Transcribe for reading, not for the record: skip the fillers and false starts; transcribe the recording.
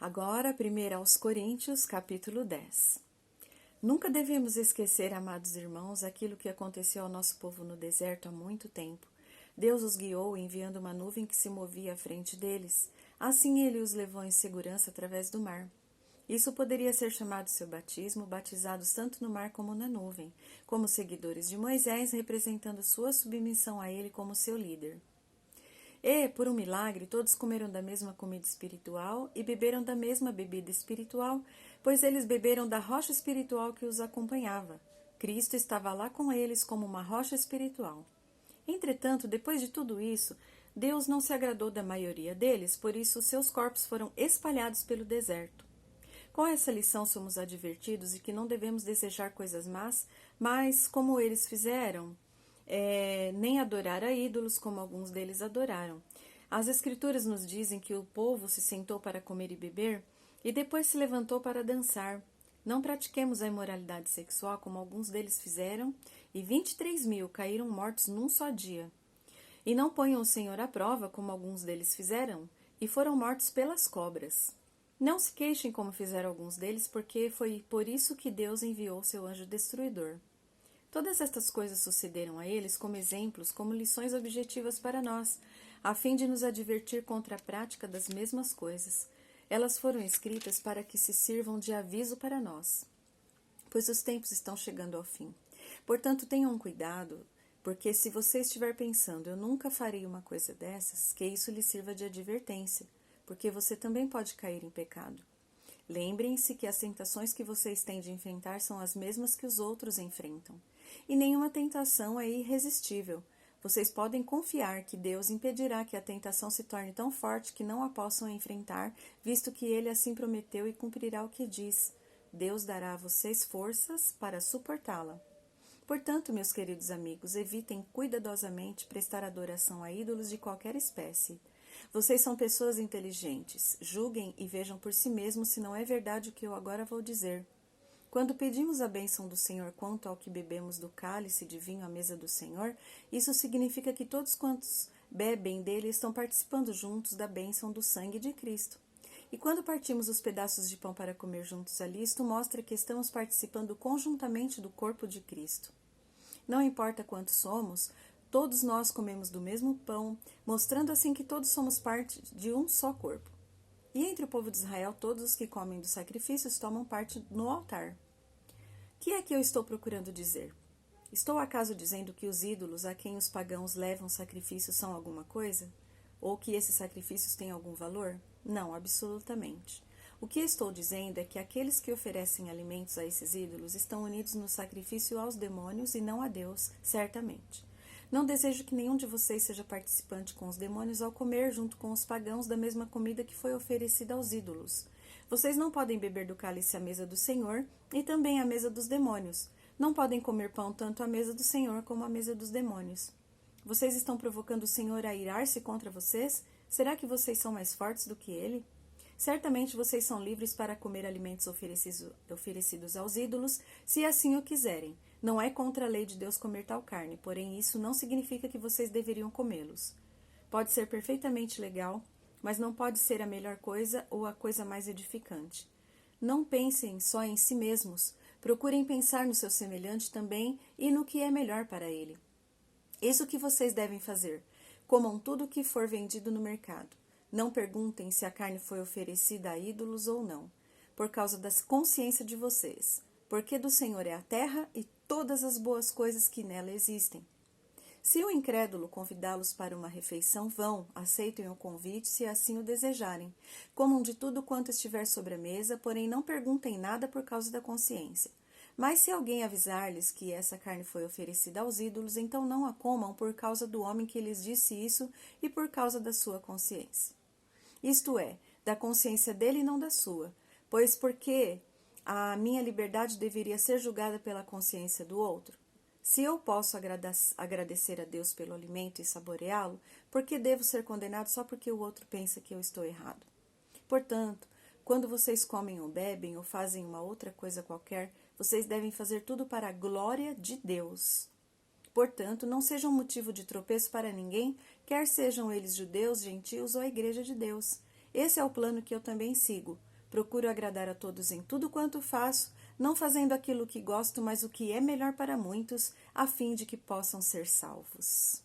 Agora, 1 aos Coríntios, capítulo 10. Nunca devemos esquecer, amados irmãos, aquilo que aconteceu ao nosso povo no deserto há muito tempo. Deus os guiou enviando uma nuvem que se movia à frente deles. Assim ele os levou em segurança através do mar. Isso poderia ser chamado seu batismo, batizados tanto no mar como na nuvem, como seguidores de Moisés, representando sua submissão a ele como seu líder. E, por um milagre, todos comeram da mesma comida espiritual e beberam da mesma bebida espiritual, pois eles beberam da rocha espiritual que os acompanhava. Cristo estava lá com eles como uma rocha espiritual. Entretanto, depois de tudo isso, Deus não se agradou da maioria deles, por isso seus corpos foram espalhados pelo deserto. Com essa lição somos advertidos de que não devemos desejar coisas más, mas como eles fizeram, nem adorar a ídolos como alguns deles adoraram. As escrituras nos dizem que o povo se sentou para comer e beber e depois se levantou para dançar. Não pratiquemos a imoralidade sexual como alguns deles fizeram e 23.000 caíram mortos num só dia. E não ponham o Senhor à prova como alguns deles fizeram e foram mortos pelas cobras. Não se queixem como fizeram alguns deles, porque foi por isso que Deus enviou seu anjo destruidor. Todas estas coisas sucederam a eles como exemplos, como lições objetivas para nós, a fim de nos advertir contra a prática das mesmas coisas. Elas foram escritas para que se sirvam de aviso para nós, pois os tempos estão chegando ao fim. Portanto, tenham cuidado, porque se você estiver pensando, eu nunca farei uma coisa dessas, que isso lhe sirva de advertência, porque você também pode cair em pecado. Lembrem-se que as tentações que vocês têm de enfrentar são as mesmas que os outros enfrentam. E nenhuma tentação é irresistível. Vocês podem confiar que Deus impedirá que a tentação se torne tão forte que não a possam enfrentar, visto que Ele assim prometeu e cumprirá o que diz. Deus dará a vocês forças para suportá-la. Portanto, meus queridos amigos, evitem cuidadosamente prestar adoração a ídolos de qualquer espécie. Vocês são pessoas inteligentes. Julguem e vejam por si mesmos se não é verdade o que eu agora vou dizer. Quando pedimos a bênção do Senhor quanto ao que bebemos do cálice de vinho à mesa do Senhor, isso significa que todos quantos bebem dele estão participando juntos da bênção do sangue de Cristo. E quando partimos os pedaços de pão para comer juntos ali, isto mostra que estamos participando conjuntamente do corpo de Cristo. Não importa quantos somos, todos nós comemos do mesmo pão, mostrando assim que todos somos parte de um só corpo. E entre o povo de Israel, todos os que comem dos sacrifícios tomam parte no altar. O que é que eu estou procurando dizer? Estou acaso dizendo que os ídolos a quem os pagãos levam sacrifícios são alguma coisa? Ou que esses sacrifícios têm algum valor? Não, absolutamente. O que estou dizendo é que aqueles que oferecem alimentos a esses ídolos estão unidos no sacrifício aos demônios e não a Deus, certamente. Não desejo que nenhum de vocês seja participante com os demônios ao comer junto com os pagãos da mesma comida que foi oferecida aos ídolos. Vocês não podem beber do cálice à mesa do Senhor e também à mesa dos demônios. Não podem comer pão tanto à mesa do Senhor como à mesa dos demônios. Vocês estão provocando o Senhor a irar-se contra vocês? Será que vocês são mais fortes do que ele? Certamente vocês são livres para comer alimentos oferecidos aos ídolos, se assim o quiserem. Não é contra a lei de Deus comer tal carne, porém isso não significa que vocês deveriam comê-los. Pode ser perfeitamente legal, mas não pode ser a melhor coisa ou a coisa mais edificante. Não pensem só em si mesmos, procurem pensar no seu semelhante também e no que é melhor para ele. Isso que vocês devem fazer. Comam tudo o que for vendido no mercado. Não perguntem se a carne foi oferecida a ídolos ou não, por causa da consciência de vocês, porque do Senhor é a terra e todas as boas coisas que nela existem. Se o incrédulo convidá-los para uma refeição, vão, aceitem o convite se assim o desejarem. Comam de tudo quanto estiver sobre a mesa, porém não perguntem nada por causa da consciência. Mas se alguém avisar-lhes que essa carne foi oferecida aos ídolos, então não a comam por causa do homem que lhes disse isso e por causa da sua consciência. Isto é, da consciência dele e não da sua. Pois porque a minha liberdade deveria ser julgada pela consciência do outro? Se eu posso agradecer a Deus pelo alimento e saboreá-lo, por que devo ser condenado só porque o outro pensa que eu estou errado? Portanto, quando vocês comem ou bebem ou fazem uma outra coisa qualquer, vocês devem fazer tudo para a glória de Deus. Portanto, não sejam motivo de tropeço para ninguém, quer sejam eles judeus, gentios ou a igreja de Deus. Esse é o plano que eu também sigo. Procuro agradar a todos em tudo quanto faço, não fazendo aquilo que gosto, mas o que é melhor para muitos, a fim de que possam ser salvos.